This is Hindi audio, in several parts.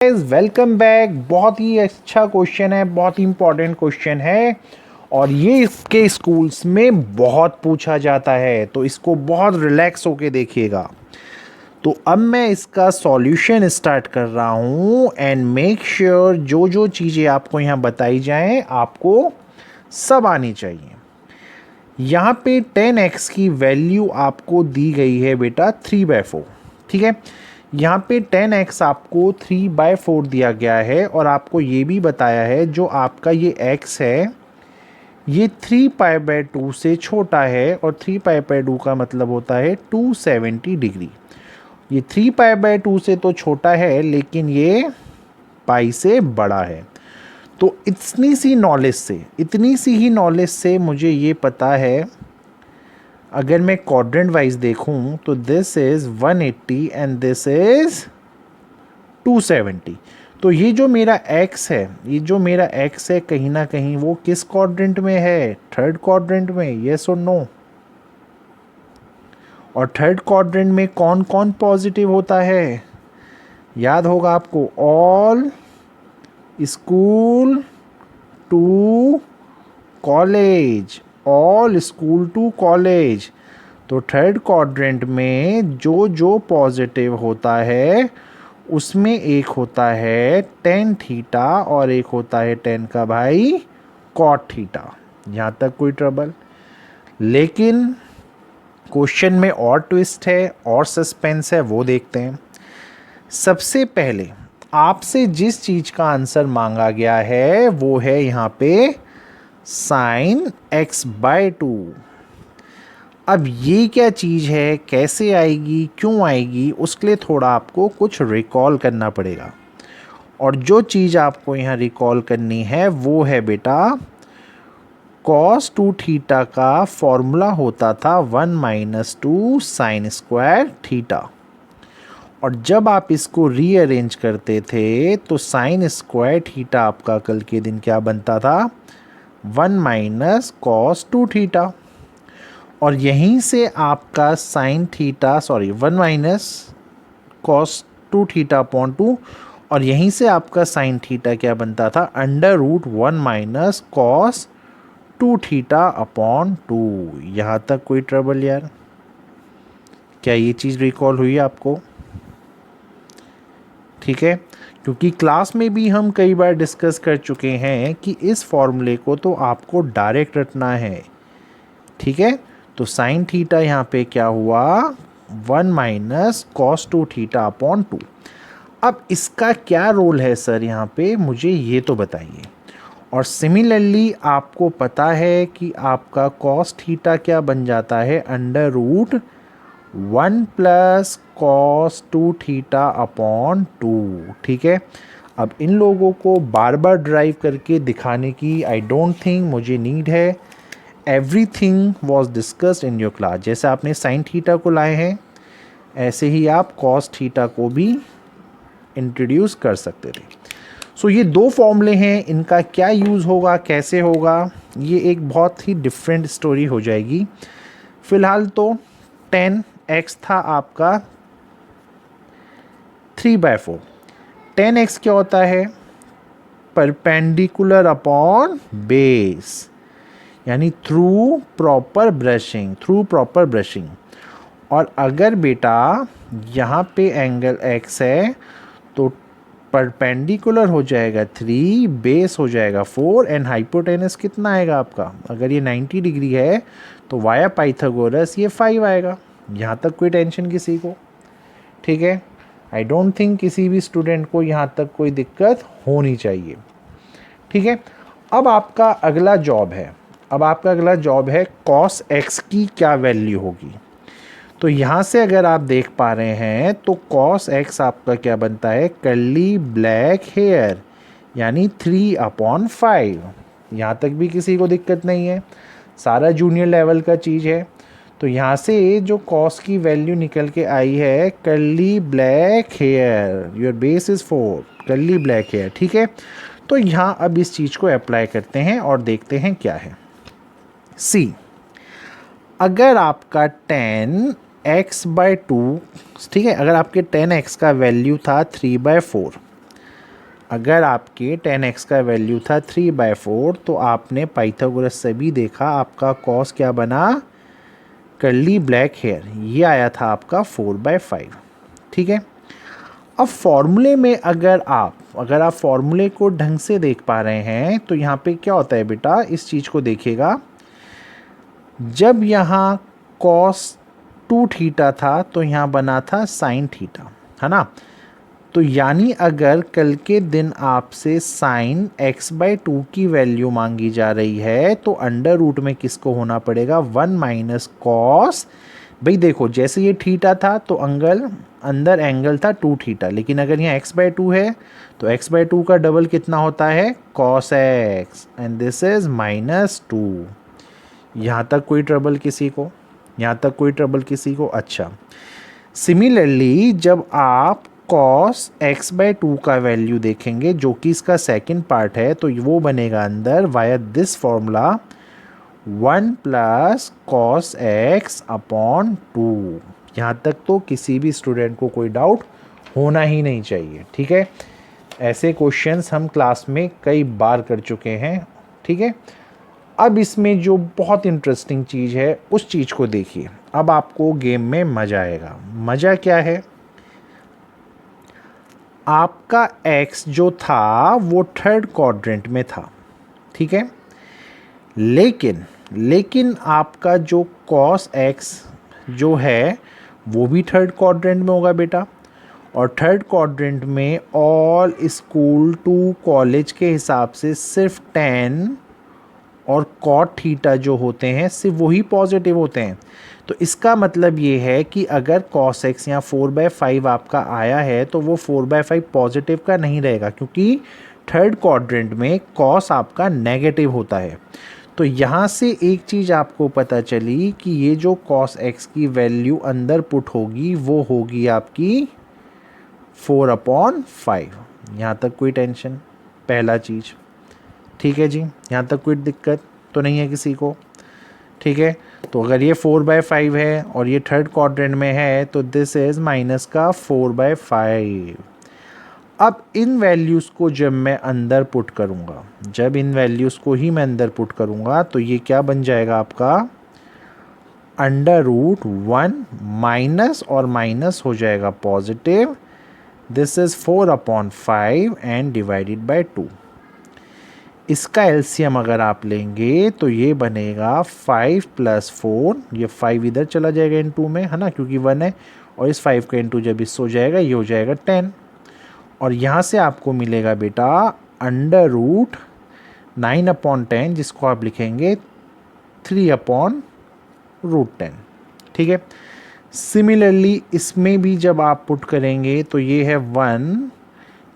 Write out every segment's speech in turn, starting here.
Welcome back. बहुत ही अच्छा क्वेश्चन है, बहुत ही इंपॉर्टेंट क्वेश्चन है और ये इसके स्कूल्स में बहुत पूछा जाता है, तो इसको बहुत रिलैक्स होके देखिएगा। तो अब मैं इसका सॉल्यूशन स्टार्ट कर रहा हूँ एंड मेक श्योर जो जो चीज़ें आपको यहाँ बताई जाएं आपको सब आनी चाहिए। यहाँ पे 10x की वैल्यू आपको दी गई है बेटा 3/4, ठीक है। यहाँ पे 10x आपको 3/4 दिया गया है और आपको ये भी बताया है जो आपका ये x है ये 3π/2 से छोटा है और 3π/2 का मतलब होता है 270 डिग्री। ये 3π/2 से तो छोटा है लेकिन ये पाई से बड़ा है। तो इतनी सी ही नॉलेज से मुझे ये पता है, अगर मैं क्वाड्रेंट वाइज देखूं तो this is 180 and this is 270। तो ये जो मेरा x है कहीं ना कहीं वो किस क्वाड्रेंट में है? थर्ड क्वाड्रेंट में, यस और नो? और थर्ड क्वाड्रेंट में कौन कौन पॉजिटिव होता है? याद होगा आपको, all school to college, all school to college. तो थर्ड क्वाड्रेंट में जो जो पॉजिटिव होता है उसमें एक होता है tan थीटा और एक होता है tan का भाई cot थीटा। यहाँ तक कोई ट्रबल? लेकिन क्वेश्चन में और ट्विस्ट है और सस्पेंस है, वो देखते हैं। सबसे पहले आपसे जिस चीज़ का आंसर मांगा गया है वो है यहाँ पे sin x/2। अब ये क्या चीज़ है, कैसे आएगी, क्यों आएगी, उसके लिए थोड़ा आपको कुछ रिकॉल करना पड़ेगा। और जो चीज़ आपको यहाँ रिकॉल करनी है वो है बेटा cos 2 थीटा का फॉर्मूला होता था 1 - 2 sin स्क्वायर थीटा। और जब आप इसको रीअरेंज करते थे तो साइन स्क्वायर थीटा आपका कल के दिन क्या बनता था? 1 - cos 2 थीटा। और यहीं से आपका sine theta 1 - cos 2 theta upon 2, और यहीं से आपका साइन थीटा क्या बनता था? √1 - cos 2 थीटा अपॉन 2। यहाँ तक कोई ट्रबल यार? क्या ये चीज़ रिकॉल हुई आपको? ठीक है, क्योंकि क्लास में भी हम कई बार डिस्कस कर चुके हैं कि इस फॉर्मूले को तो आपको डायरेक्ट रटना है, ठीक है। तो साइन थीटा यहाँ पे क्या हुआ? 1 - cos 2 थीटा अपॉन 2। अब इसका क्या रोल है सर यहाँ पे, मुझे ये तो बताइए। और सिमिलरली आपको पता है कि आपका cos थीटा क्या बन जाता है? √1 + cos 2 थीटा अपॉन 2, ठीक है। अब इन लोगों को बार बार ड्राइव करके दिखाने की आई डोंट थिंक मुझे नीड है। Everything was discussed in your class. जैसे आपने साइन थीटा को लाए हैं ऐसे ही आप cos थीटा को भी इंट्रोड्यूस कर सकते थे। सो ये दो फॉर्मूले हैं, इनका क्या यूज़ होगा, कैसे होगा, ये एक बहुत ही डिफरेंट स्टोरी हो जाएगी। फिलहाल तो 10x था आपका 3/4। 10x क्या होता है? परपेंडिकुलर अपॉन बेस, यानी थ्रू प्रॉपर ब्रशिंग। और अगर बेटा यहाँ पे एंगल x है तो परपेंडिकुलर हो जाएगा 3, बेस हो जाएगा 4 एंड हाइपोटेनस कितना आएगा आपका? अगर ये 90 डिग्री है तो वाया पाइथागोरस ये 5 आएगा। यहाँ तक कोई टेंशन किसी को? ठीक है, आई डोंट थिंक किसी भी स्टूडेंट को यहाँ तक कोई दिक्कत होनी चाहिए, ठीक है। अब आपका अगला जॉब है cos x की क्या वैल्यू होगी। तो यहाँ से अगर आप देख पा रहे हैं तो cos x आपका क्या बनता है? कर्ली ब्लैक हेयर, यानी 3/5। यहाँ तक भी किसी को दिक्कत नहीं है, सारा जूनियर लेवल का चीज़ है। तो यहाँ से जो cos की वैल्यू निकल के आई है curly black hair, your base is 4, curly black hair, ठीक है। तो यहाँ अब इस चीज़ को अप्लाई करते हैं और देखते हैं क्या है। सी, अगर आपका 10x/2, ठीक है, अगर आपके 10x का वैल्यू था 3/4 अगर आपके 10x का वैल्यू था 3/4 तो आपने पाइथागोरस से भी देखा आपका कॉस क्या बना, कर्ली ब्लैक हेयर, ये आया था आपका 4/5। ठीक है, अब फॉर्मूले में अगर आप फॉर्मूले को ढंग से देख पा रहे हैं तो यहाँ पे क्या होता है बेटा, इस चीज़ को देखिएगा। जब यहाँ कॉस 2 थीटा था तो यहाँ बना था साइन थीटा, है ना। तो यानी अगर कल के दिन आपसे साइन x/2 की वैल्यू मांगी जा रही है तो अंडर रूट में किसको होना पड़ेगा, 1 माइनस कॉस। भाई देखो, जैसे ये थीटा था तो अंदर एंगल था 2 थीटा, लेकिन अगर यहाँ x/2 है तो x/2 का डबल कितना होता है, cos x, and this is -2। यहाँ तक कोई ट्रबल किसी को, यहाँ तक कोई ट्रबल किसी को। अच्छा, सिमिलरली जब आप cos x/2 का वैल्यू देखेंगे जो कि इसका सेकंड पार्ट है, तो वो बनेगा अंदर via this formula 1 plus cos x upon 2। यहाँ तक तो किसी भी स्टूडेंट को कोई डाउट होना ही नहीं चाहिए। ठीक है, ऐसे क्वेश्चंस हम क्लास में कई बार कर चुके हैं। ठीक है, अब इसमें जो बहुत इंटरेस्टिंग चीज़ है उस चीज़ को देखिए। अब आपको गेम में मज़ा आएगा। मज़ा क्या है, आपका x जो था वो थर्ड क्वाड्रेंट में था। ठीक है, लेकिन आपका जो cos x जो है वो भी थर्ड क्वाड्रेंट में होगा बेटा। और थर्ड क्वाड्रेंट में ऑल स्कूल टू कॉलेज के हिसाब से सिर्फ 10 और cot थीटा जो होते हैं सिर्फ वही पॉजिटिव होते हैं। तो इसका मतलब ये है कि अगर cos x यहाँ 4/5 आपका आया है तो वो 4/5 पॉजिटिव का नहीं रहेगा, क्योंकि थर्ड क्वाड्रेंट में cos आपका नेगेटिव होता है। तो यहाँ से एक चीज़ आपको पता चली कि ये जो cos x की वैल्यू अंदर पुट होगी वो होगी आपकी 4/5। यहाँ तक कोई टेंशन, पहला चीज़। ठीक है जी, यहाँ तक कोई दिक्कत तो नहीं है किसी को। ठीक है, तो अगर ये 4/5 है और ये थर्ड क्वाड्रेंट में है तो दिस इज माइनस का 4/5। अब इन वैल्यूज़ को जब मैं अंदर पुट करूँगा, जब इन वैल्यूज़ को ही मैं अंदर पुट करूँगा तो ये क्या बन जाएगा आपका, √1 माइनस और माइनस हो जाएगा positive. This is 4/5 and divided by 2। इसका एलसीएम अगर आप लेंगे तो ये बनेगा 5 + 4, ये 5 इधर चला जाएगा इन 2 में, है ना, क्योंकि 1 है, और इस 5 का इंटू जब इससे हो जाएगा ये हो जाएगा 10। और यहाँ से आपको मिलेगा बेटा √9/10, जिसको आप लिखेंगे 3/√10। ठीक है, सिमिलरली इसमें भी जब आप पुट करेंगे तो ये है 1,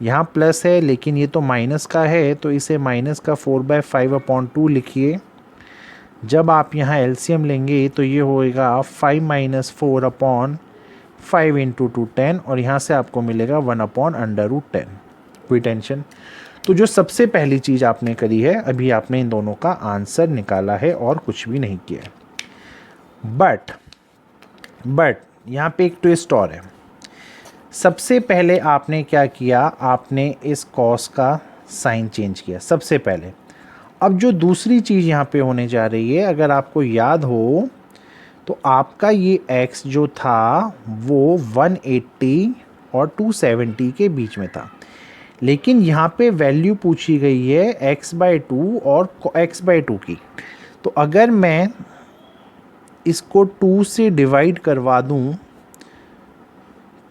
यहाँ प्लस है लेकिन ये तो माइनस का है, तो इसे माइनस का 4/5/2 लिखिए। जब आप यहाँ एलसीएम लेंगे तो ये होएगा 5 - 4/5 इंटू 2 10, और यहाँ से आपको मिलेगा 1/√10। कोई टेंशन। तो जो सबसे पहली चीज़ आपने करी है, अभी आपने इन दोनों का आंसर निकाला है और कुछ भी नहीं किया। बट यहाँ पे एक ट्विस्ट और है। सबसे पहले आपने क्या किया, आपने इस कॉस का साइन चेंज किया सबसे पहले। अब जो दूसरी चीज़ यहाँ पे होने जा रही है, अगर आपको याद हो तो आपका ये x जो था वो 180 और 270 के बीच में था, लेकिन यहाँ पे वैल्यू पूछी गई है x/2 और x/2 की। तो अगर मैं इसको 2 से डिवाइड करवा दूँ,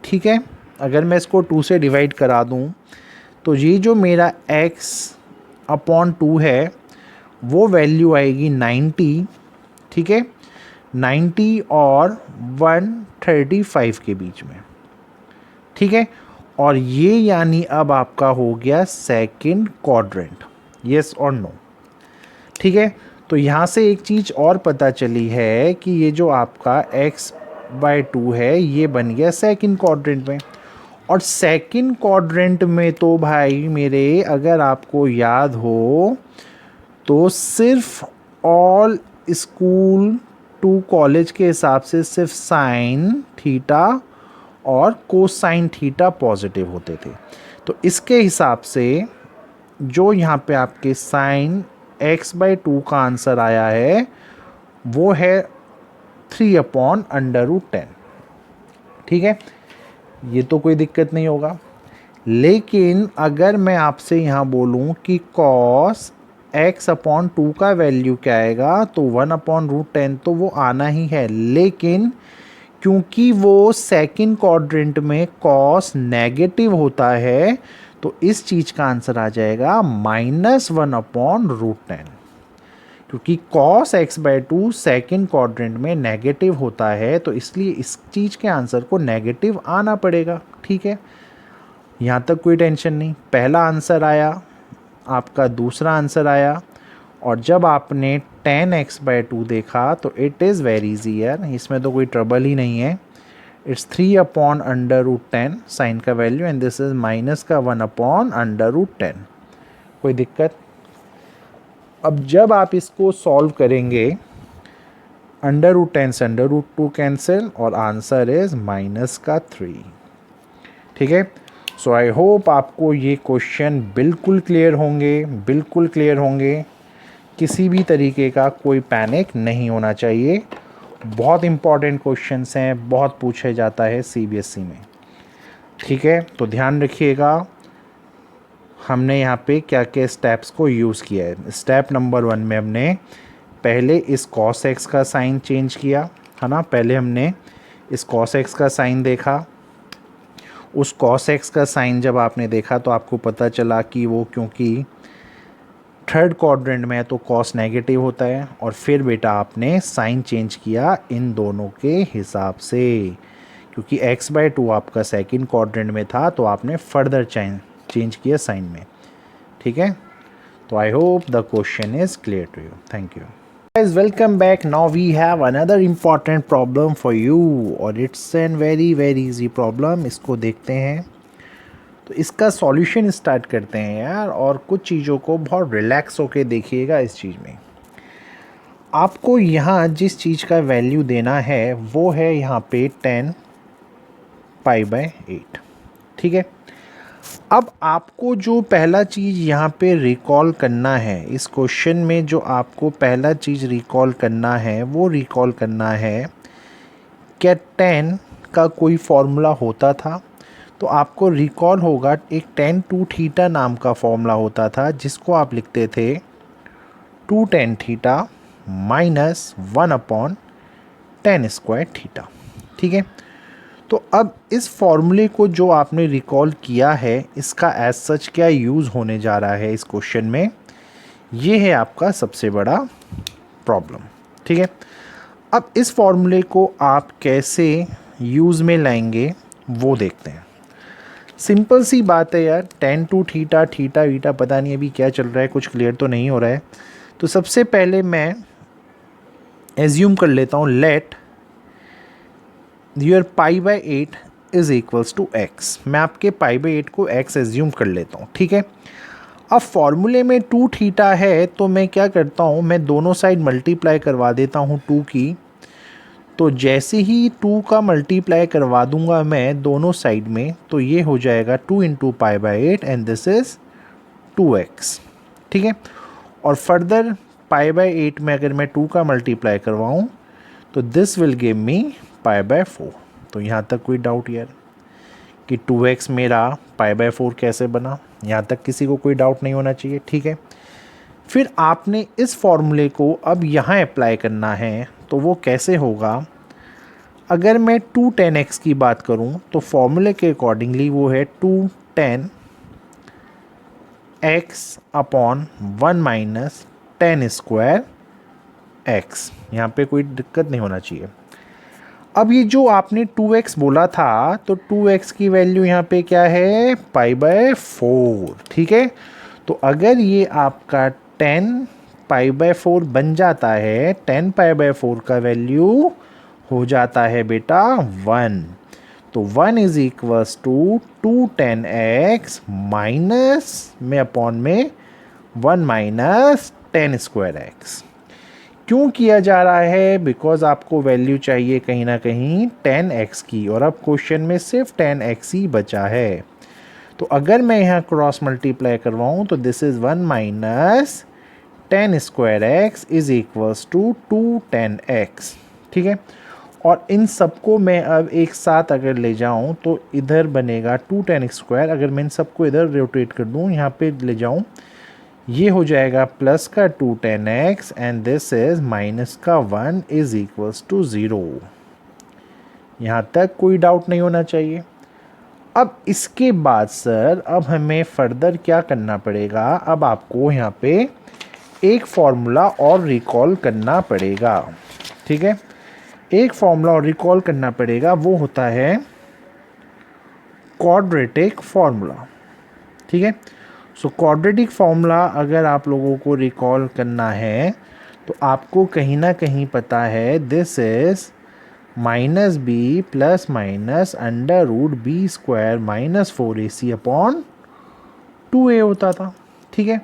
ठीक है, अगर मैं इसको 2 से डिवाइड करा दूं तो ये जो मेरा x/2 है वो वैल्यू आएगी 90। ठीक है, 90 और 135 के बीच में। ठीक है, और ये यानी अब आपका हो गया सेकंड क्वाड्रेंट, यस और नो। ठीक है, तो यहाँ से एक चीज़ और पता चली है कि ये जो आपका x/2 है ये बन गया सेकंड क्वाड्रेंट में। और सेकंड क्वाड्रेंट में तो भाई मेरे, अगर आपको याद हो तो सिर्फ ऑल स्कूल टू कॉलेज के हिसाब से सिर्फ साइन थीटा और कोसाइन थीटा पॉजिटिव होते थे। तो इसके हिसाब से जो यहाँ पे आपके साइन x/2 का आंसर आया है वो है 3/√10। ठीक है, ये तो कोई दिक्कत नहीं होगा। लेकिन अगर मैं आपसे यहाँ बोलूँ कि cos x/2 का वैल्यू क्या आएगा, तो 1/√10 तो वो आना ही है। लेकिन क्योंकि वो सेकंड क्वाड्रेंट में cos नेगेटिव होता है, तो इस चीज़ का आंसर आ जाएगा -1/√10। क्योंकि cos x/2 सेकंड क्वाड्रेंट में नेगेटिव होता है, तो इसलिए इस चीज़ के आंसर को नेगेटिव आना पड़ेगा। ठीक है, यहाँ तक कोई टेंशन नहीं। पहला आंसर आया आपका, दूसरा आंसर आया, और जब आपने tan x/2 देखा तो इट इज़ वेरी ईजी यार, इसमें तो कोई ट्रबल ही नहीं है। इट्स 3/√10 साइन का value, and this is minus का 1/√10। कोई दिक्कत? अब जब आप इसको सॉल्व करेंगे, √10 से √2 कैंसिल, और आंसर इज -3। ठीक है, सो आई होप आपको ये क्वेश्चन बिल्कुल क्लियर होंगे, बिल्कुल क्लियर होंगे। किसी भी तरीके का कोई पैनिक नहीं होना चाहिए। बहुत इंपॉर्टेंट क्वेश्चंस हैं, बहुत पूछे जाता है CBSE में। ठीक है, तो ध्यान रखिएगा हमने यहाँ पे क्या क्या स्टेप्स को यूज़ किया है। स्टेप नंबर 1 में हमने पहले इस cos x का साइन चेंज किया, है ना। पहले हमने इस cos x का साइन देखा। उस cos x का साइन जब आपने देखा तो आपको पता चला कि वो क्योंकि थर्ड क्वाड्रेंट में है तो cos नेगेटिव होता है। और फिर बेटा आपने साइन चेंज किया इन दोनों के हिसाब से, क्योंकि x/2 आपका सेकंड क्वाड्रेंट में था, तो आपने फर्दर चेंज किया साइन में। ठीक है, तो I hope the question is clear to you. Thank you guys, welcome back. Now we have another important problem for you, और it's an very easy problem। इसको देखते हैं, तो इसका सॉल्यूशन स्टार्ट करते हैं यार। और कुछ चीज़ों को बहुत रिलैक्स होके देखिएगा। इस चीज़ में आपको यहाँ जिस चीज़ का वैल्यू देना है वो है यहाँ पे 10π/8। ठीक है, अब आपको जो पहला चीज़ यहाँ पे रिकॉल करना है, इस क्वेश्चन में जो आपको पहला चीज़ रिकॉल करना है वो रिकॉल करना है क्या 10 का कोई फॉर्मूला होता था। तो आपको रिकॉल होगा एक tan 2θ नाम का फॉर्मूला होता था, जिसको आप लिखते थे 2 tan θ माइनस 1/tan²θ। ठीक है, तो अब इस फॉर्मूले को जो आपने रिकॉल किया है, इसका एज सच क्या यूज़ होने जा रहा है इस क्वेश्चन में, ये है आपका सबसे बड़ा प्रॉब्लम। ठीक है, अब इस फॉर्मूले को आप कैसे यूज़ में लाएंगे वो देखते हैं। सिंपल सी बात है यार, tan 2θ थीटा वीटा पता नहीं अभी क्या चल रहा है, कुछ क्लियर तो नहीं हो रहा है। तो सबसे पहले मैं एज्यूम कर लेता हूँ let your π/8 is equals to x। मैं आपके π/8 को x एज्यूम कर लेता हूँ। ठीक है, अब फॉर्मूले में 2θ है, तो मैं क्या करता हूँ, मैं दोनों साइड मल्टीप्लाई करवा देता हूँ 2 की। तो जैसे ही 2 का मल्टीप्लाई करवा दूंगा मैं दोनों साइड में, तो ये हो जाएगा 2 × π/8 एंड दिस इज़ 2x। ठीक है, और फर्दर π/8 में अगर मैं 2 का मल्टीप्लाई करवाऊँ तो दिस विल गिव मी π/4। तो यहाँ तक कोई डाउट यार कि 2x मेरा π/4 कैसे बना, यहाँ तक किसी को कोई डाउट नहीं होना चाहिए। ठीक है, फिर आपने इस फॉर्मूले को अब यहाँ अप्लाई करना है। तो वो कैसे होगा, अगर मैं 2 tan x की बात करूँ तो फॉर्मूले के अकॉर्डिंगली वो है 2 tan x/1 - tan² x। यहाँ पे कोई दिक्कत नहीं होना चाहिए। अब ये जो आपने 2x बोला था, तो 2x की वैल्यू यहाँ पे क्या है, π/4। ठीक है, तो अगर ये आपका 10π/4 बन जाता है, 10π/4 का वैल्यू हो जाता है बेटा 1। तो 1 is equals to 2 tan x minus में अपॉन में 1 माइनस tan² x। क्यों किया जा रहा है, बिकॉज आपको वैल्यू चाहिए कहीं ना कहीं tan x की, और अब क्वेश्चन में सिर्फ tan x ही बचा है। तो अगर मैं यहाँ क्रॉस मल्टीप्लाई करवाऊँ तो this is 1 minus 10 square x is equals to 210x, ठीक है। और इन सबको मैं अब एक साथ अगर ले जाऊं तो इधर बनेगा 210x स्क्वायर। अगर मैं इन सबको इधर रोटेट कर दूं, यहाँ पे ले जाऊं, ये हो जाएगा प्लस का 210x and this is minus का 1 इज इक्वल्स टू 0। यहाँ तक कोई डाउट नहीं होना चाहिए। अब इसके बाद सर अब हमें फर्दर क्या करना पड़ेगा, अब आपको यहाँ पे एक फॉर्मूला और रिकॉल करना पड़ेगा, ठीक है। एक फॉर्मूला और रिकॉल करना पड़ेगा, वो होता है क्वाड्रेटिक फॉर्मूला, ठीक है। सो क्वाड्रेटिक फॉर्मूला अगर आप लोगों को रिकॉल करना है तो आपको कहीं ना कहीं पता है this is minus b plus minus under root b square minus 4ac upon 2a होता था, ठीक है।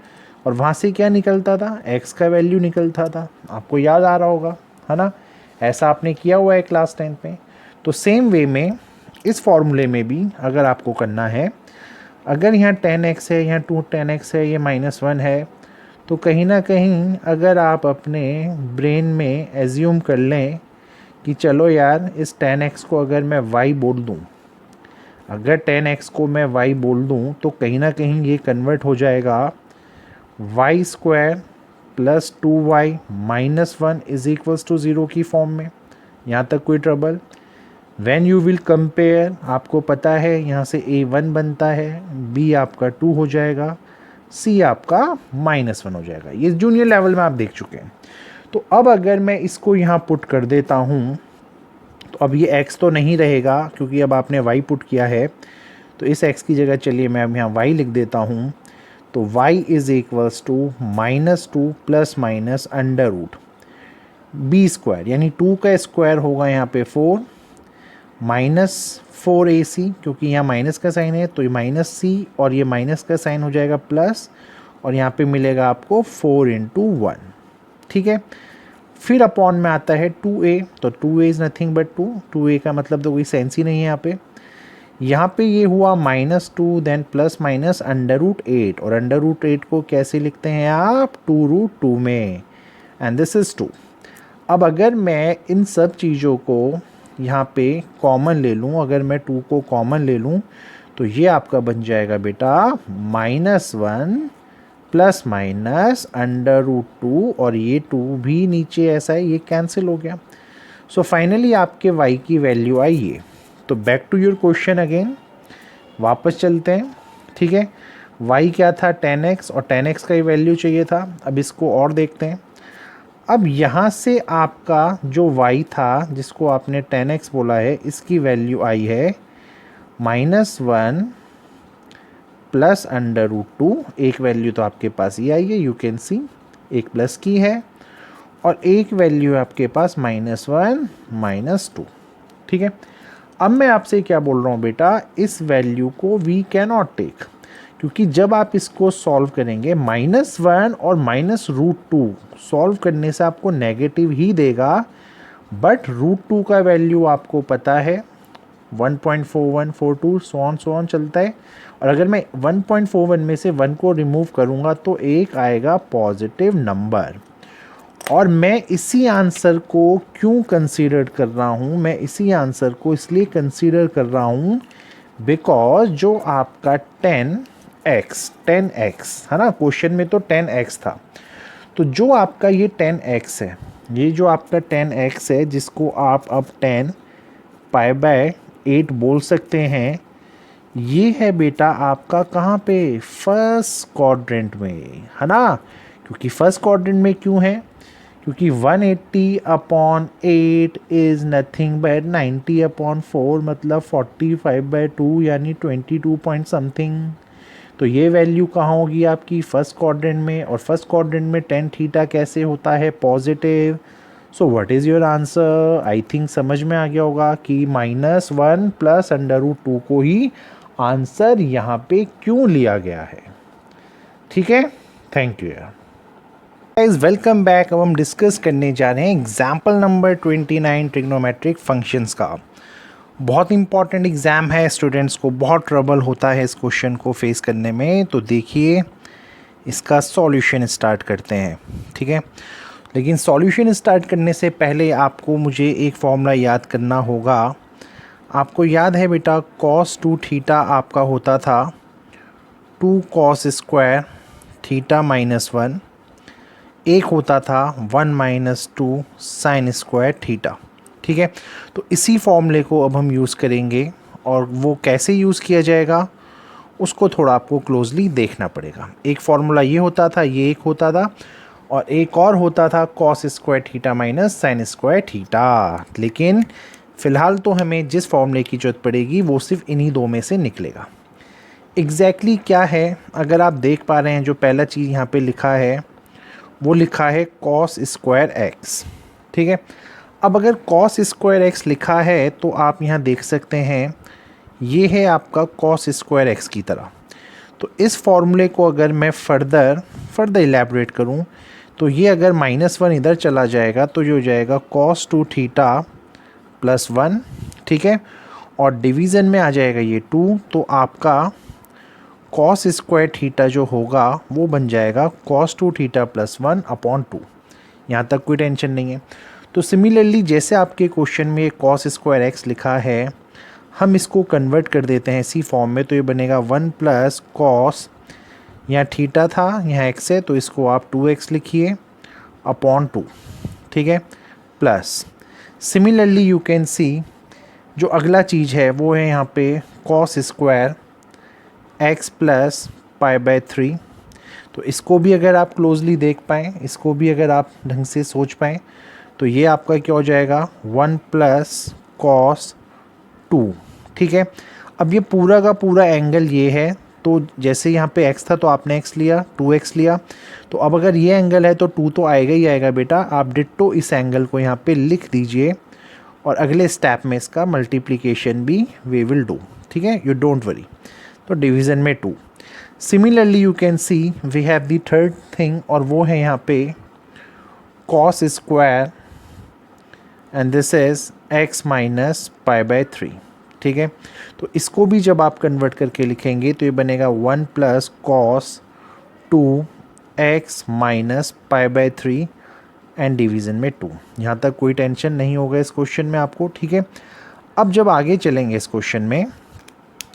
और वहाँ से क्या निकलता था, x का वैल्यू निकलता था, आपको याद आ रहा होगा, है ना। ऐसा आपने किया हुआ है क्लास 10 में। तो सेम वे में इस फॉर्मूले में भी अगर आपको करना है, अगर यहाँ 10x है, यहाँ 210x है, ये -1 है, तो कहीं ना कहीं अगर आप अपने ब्रेन में एज्यूम कर लें कि चलो यार इस 10x को अगर मैं y बोल दूँ, अगर 10x को मैं y बोल दूँ तो कहीं ना कहीं ये कन्वर्ट हो जाएगा y square plus 2y minus 1 is equals to 0 की फॉर्म में। यहाँ तक कोई trouble? When you will compare, आपको पता है यहाँ से a1 बनता है, b आपका 2 हो जाएगा, c आपका -1 हो जाएगा। ये जूनियर लेवल में आप देख चुके हैं। तो अब अगर मैं इसको यहाँ पुट कर देता हूँ तो अब ये x तो नहीं रहेगा क्योंकि अब आपने y पुट किया है, तो इस x की जगह चलिए मैं अब यहाँ y लिख देता हूँ। तो y is equals to -2 plus minus under root b square, यानी 2 का स्क्वायर होगा यहाँ पे 4 माइनस 4ac, क्योंकि यहाँ माइनस का साइन है तो ये माइनस c और ये माइनस का साइन हो जाएगा प्लस, और यहाँ पे मिलेगा आपको 4 इंटू 1, ठीक है। फिर अपॉन में आता है 2a, तो 2a is nothing but 2a का मतलब तो कोई सेंस ही नहीं है यहाँ पे ये हुआ -2 then plus minus under root 8, और अंडर रूट 8 को कैसे लिखते हैं आप, 2√2 में, एंड दिस इज़ 2। अब अगर मैं इन सब चीज़ों को यहाँ पे कॉमन ले लूँ, अगर मैं 2 को कॉमन ले लूँ तो ये आपका बन जाएगा बेटा -1 प्लस माइनस अंडर रूट 2, और ये 2 भी नीचे ऐसा है, ये कैंसिल हो गया। सो फाइनली आपके y की वैल्यू आई है। तो back to your question again, वापस चलते हैं, ठीक है। y क्या था 10x, और 10x का ही वैल्यू चाहिए था। अब इसको और देखते हैं। अब यहाँ से आपका जो y था जिसको आपने 10x बोला है, इसकी वैल्यू आई है -1 प्लस अंडर रूट 2, एक वैल्यू तो आपके पास ये आई है, यू कैन सी, एक प्लस की है, और एक वैल्यू आपके पास -1 -2, ठीक है। अब मैं आपसे क्या बोल रहा हूँ बेटा, इस वैल्यू को वी कैन नॉट टेक, क्योंकि जब आप इसको सॉल्व करेंगे -1 और -√2 सॉल्व करने से आपको नेगेटिव ही देगा, बट √2 का वैल्यू आपको पता है 1.4142 सो ऑन चलता है, और अगर मैं 1.41 में से 1 को रिमूव करूँगा तो एक आएगा पॉजिटिव नंबर। और मैं इसी आंसर को क्यों कंसीडर कर रहा हूँ, मैं इसी आंसर को इसलिए कंसीडर कर रहा हूँ बिकॉज जो आपका 10x है ना, क्वेश्चन में तो 10x था, तो जो आपका ये 10x है, ये जो आपका 10x है जिसको आप अब 10 π/8 बोल सकते हैं, ये है बेटा आपका कहाँ पे, फर्स्ट क्वाड्रेंट में, है ना। क्योंकि फर्स्ट क्वाड्रेंट में क्यों है, क्योंकि 180/8 इज़ नथिंग बट 90/4, मतलब 45/2 यानी 22 पॉइंट समथिंग। तो ये वैल्यू कहाँ होगी आपकी, फर्स्ट क्वाड्रेंट में, और फर्स्ट क्वाड्रेंट में tan थीटा कैसे होता है, positive. So what is your answer, I think समझ में आ गया होगा कि -1 प्लस अंडर रूट 2 को ही आंसर यहाँ पे क्यों लिया गया है, ठीक है। थैंक यू यार। Guys welcome back. अब हम डिस्कस करने जा रहे हैं एग्जाम्पल नंबर 29 ट्रिग्नोमेट्रिक फंक्शंस का। बहुत इंपॉर्टेंट एग्ज़ाम है, स्टूडेंट्स को बहुत ट्रबल होता है इस क्वेश्चन को फेस करने में। तो देखिए इसका सॉल्यूशन स्टार्ट करते हैं, ठीक है। लेकिन सॉल्यूशन स्टार्ट करने से पहले आपको मुझे एक फॉर्मूला याद करना होगा। आपको याद है बेटा, cos 2 थीटा आपका होता था 2 cos स्क्वायर थीटा माइनस 1, एक होता था 1 माइनस 2 साइन स्क्वायर थीटा, ठीक है। तो इसी फॉर्मूले को अब हम यूज़ करेंगे, और वो कैसे यूज़ किया जाएगा उसको थोड़ा आपको क्लोजली देखना पड़ेगा। एक फार्मूला ये होता था, ये एक होता था, और एक और होता था cos square theta minus sine square theta. लेकिन फ़िलहाल तो हमें जिस फॉर्मूले की ज़रूरत पड़ेगी वो सिर्फ इन्हीं दो में से निकलेगा। एग्जैक्टली क्या है, अगर आप देख पा रहे हैं जो पहला चीज़ यहाँ पे लिखा है वो लिखा है कॉस स्क्वायर एक्स, ठीक है। अब अगर कॉस स्क्वायर एक्स लिखा है तो आप यहाँ देख सकते हैं ये है आपका कॉस स्क्वायर एक्स की तरह। तो इस फॉर्मूले को अगर मैं फर्दर इलेबोरेट करूँ तो ये अगर -1 इधर चला जाएगा तो ये हो जाएगा कॉस 2 थीटा प्लस 1, ठीक है। और डिवीज़न में आ जाएगा ये 2, तो आपका कॉस स्क्वायर थीटा जो होगा वो बन जाएगा कॉस 2 थीटा प्लस 1 अपॉन 2। यहाँ तक कोई टेंशन नहीं है। तो सिमिलरली जैसे आपके क्वेश्चन में ये कॉस स्क्वायर एक्स लिखा है, हम इसको कन्वर्ट कर देते हैं इसी फॉर्म में। तो ये बनेगा 1 प्लस कॉस, यहाँ थीटा था यहाँ एक्स है तो इसको आप 2x लिखिए अपॉन 2, ठीक है, प्लस सिमिलरली यू कैन सी जो अगला चीज़ है वो है यहाँ पे cos square x plus pi by 3। तो इसको भी अगर आप क्लोजली देख पाएँ, इसको भी अगर आप ढंग से सोच पाएँ, तो ये आपका क्या हो जाएगा 1 प्लस कॉस 2, ठीक है। अब ये पूरा का पूरा एंगल ये है, तो जैसे यहाँ पे x था तो आपने x लिया, 2x लिया। तो अब अगर ये एंगल है तो 2 तो आएगा ही आएगा बेटा। आप डिट्टो इस एंगल को यहाँ पे लिख दीजिए, और अगले स्टेप में इसका मल्टीप्लिकेशन भी वी विल डू, ठीक है, यू डोंट वरी। तो डिवीज़न में 2। Similarly you can see we have the third thing, और वो है यहाँ पे cos square and this is x minus pi by 3, ठीक है। तो इसको भी जब आप कन्वर्ट करके लिखेंगे तो ये बनेगा 1 plus cos 2x minus pi by 3 and division में 2। यहाँ तक कोई टेंशन नहीं होगा इस क्वेश्चन में आपको, ठीक है। अब जब आगे चलेंगे इस क्वेश्चन में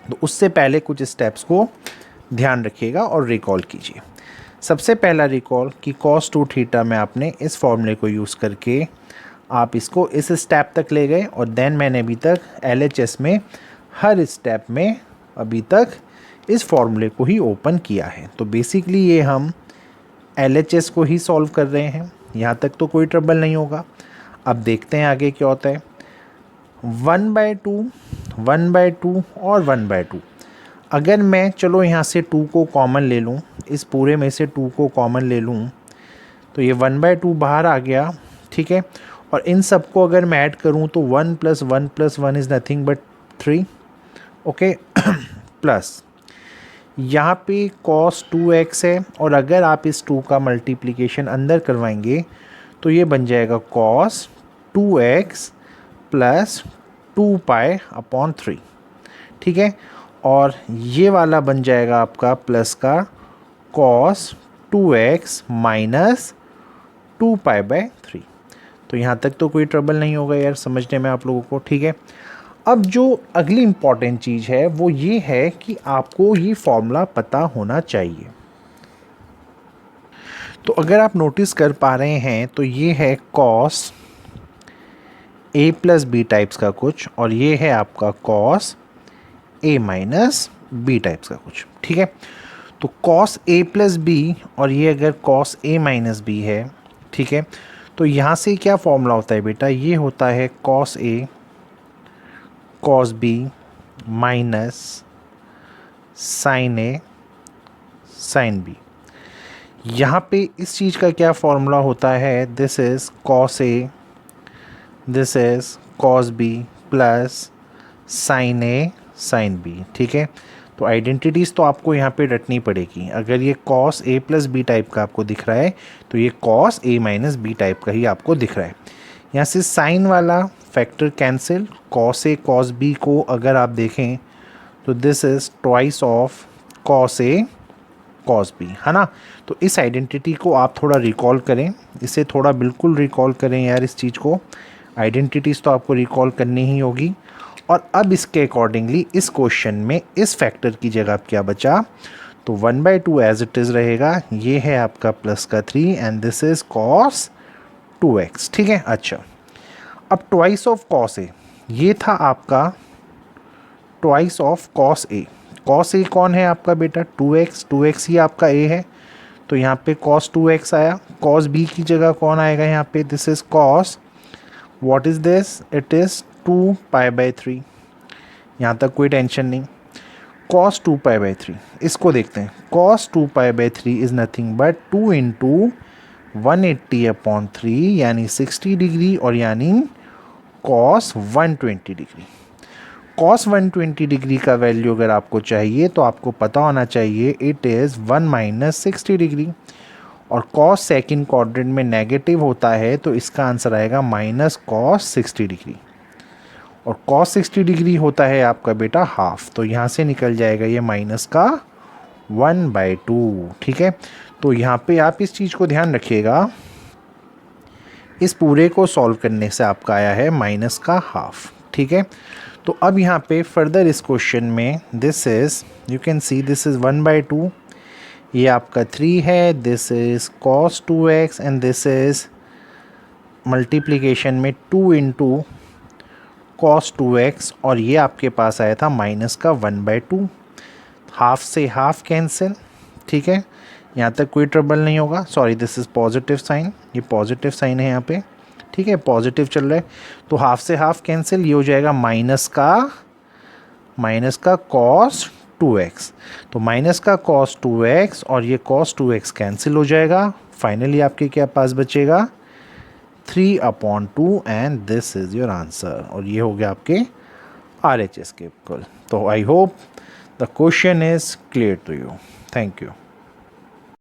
तो उससे पहले कुछ स्टेप्स को ध्यान रखिएगा और रिकॉल कीजिए। सबसे पहला रिकॉल कि कॉस 2 थीटा में आपने इस फॉर्मूले को यूज़ करके आप इसको इस स्टेप तक ले गए, और देन मैंने अभी तक LHS में हर स्टेप में अभी तक इस फॉर्मूले को ही ओपन किया है। तो बेसिकली ये हम LHS को ही सॉल्व कर रहे हैं, यहाँ तक तो कोई ट्रबल नहीं होगा। अब देखते हैं आगे क्या होता है। 1/2 1/2 और 1/2, अगर मैं चलो यहाँ से 2 को कॉमन ले लूँ, इस पूरे में से 2 को कॉमन ले लूँ तो ये 1/2 बाहर आ गया, ठीक है। और इन सबको अगर मैं ऐड करूँ तो 1 + 1 + 1 is nothing but 3, okay. Plus यहाँ पे cos 2x है, और अगर आप इस 2 का मल्टीप्लिकेशन अंदर करवाएंगे तो ये बन जाएगा cos 2x + 2 पाई अपॉन 3, ठीक है। और ये वाला बन जाएगा आपका प्लस का cos 2x minus 2 pi by 3। तो यहाँ तक तो कोई ट्रबल नहीं होगा यार समझने में आप लोगों को, ठीक है। अब जो अगली इम्पॉर्टेंट चीज़ है वो ये है कि आपको ये फॉर्मूला पता होना चाहिए। तो अगर आप नोटिस कर पा रहे हैं तो ये है cos a + b टाइप्स का कुछ, और ये है आपका cos a - b टाइप्स का कुछ, ठीक है। तो cos a + b और ये अगर cos a - b है, ठीक है, तो यहाँ से क्या फॉर्मूला होता है बेटा, ये होता है cos a cos b minus sin a sin b। यहाँ पे इस चीज़ का क्या फॉर्मूला होता है, this is cos a, this is cos b plus sin a sin b, ठीक है। तो आइडेंटिटीज़ तो आपको यहाँ पे रटनी पड़ेगी। अगर ये cos a + b टाइप का आपको दिख रहा है तो ये cos a - b टाइप का ही आपको दिख रहा है। यहाँ से साइन वाला फैक्टर कैंसिल, कॉस ए कॉस बी को अगर आप देखें तो this is twice of cos A cos b, है ना। तो इस आइडेंटिटी को आप थोड़ा रिकॉल करें, इसे थोड़ा बिल्कुल रिकॉल करें यार इस चीज़ को। आइडेंटिटीज़ तो आपको रिकॉल करनी ही होगी। और अब इसके अकॉर्डिंगली इस क्वेश्चन में इस फैक्टर की जगह क्या बचा, तो 1/2 एज इट इज़ रहेगा। ये है आपका प्लस का 3 and this is cos 2x, ठीक है। अच्छा, अब ट्वाइस ऑफ कॉस ए, ये था आपका twice of cos A. Cos A कौन है आपका बेटा, 2x ही आपका ए है, तो यहाँ पे cos 2x आया। cos b की जगह कौन आएगा यहाँ पे, this is cos, what is this, it is 2π/3। यहाँ तक कोई टेंशन नहीं। cos 2π/3 इसको देखते हैं। cos 2π/3 is nothing but 2 into 180/3 यानी 60 डिग्री, और यानी cos 120 डिग्री। cos 120 डिग्री का वैल्यू अगर आपको चाहिए तो आपको पता होना चाहिए इट इज़ 1 - 60 डिग्री, और cos सेकंड क्वाड्रेंट में नेगेटिव होता है तो इसका आंसर आएगा -cos 60 डिग्री, और cos 60 डिग्री होता है आपका बेटा हाफ, तो यहाँ से निकल जाएगा ये माइनस का 1/2, ठीक है। तो यहाँ पे आप इस चीज़ को ध्यान रखिएगा, इस पूरे को सॉल्व करने से आपका आया है माइनस का हाफ, ठीक है। तो अब यहाँ पे फर्दर इस क्वेश्चन में this is, you can see this is 1/2, ये आपका 3 है, this is cos 2x and this is multiplication में 2 इंटू cos 2x, और ये आपके पास आया था माइनस का 1/2। हाफ से हाफ कैंसिल, ठीक है, यहाँ तक कोई ट्रबल नहीं होगा। Sorry, this is positive sine, ये पॉजिटिव साइन है यहाँ पे, ठीक है, पॉजिटिव चल रहा है, तो हाफ से हाफ कैंसिल, ये हो जाएगा माइनस का cos 2x, तो माइनस का cos 2x और ये cos 2x कैंसिल हो जाएगा। फाइनली आपके क्या पास बचेगा, 3/2 and this is your answer, और ये हो गया आपके RHS के इक्वल। तो I hope the question is clear to you. Thank you.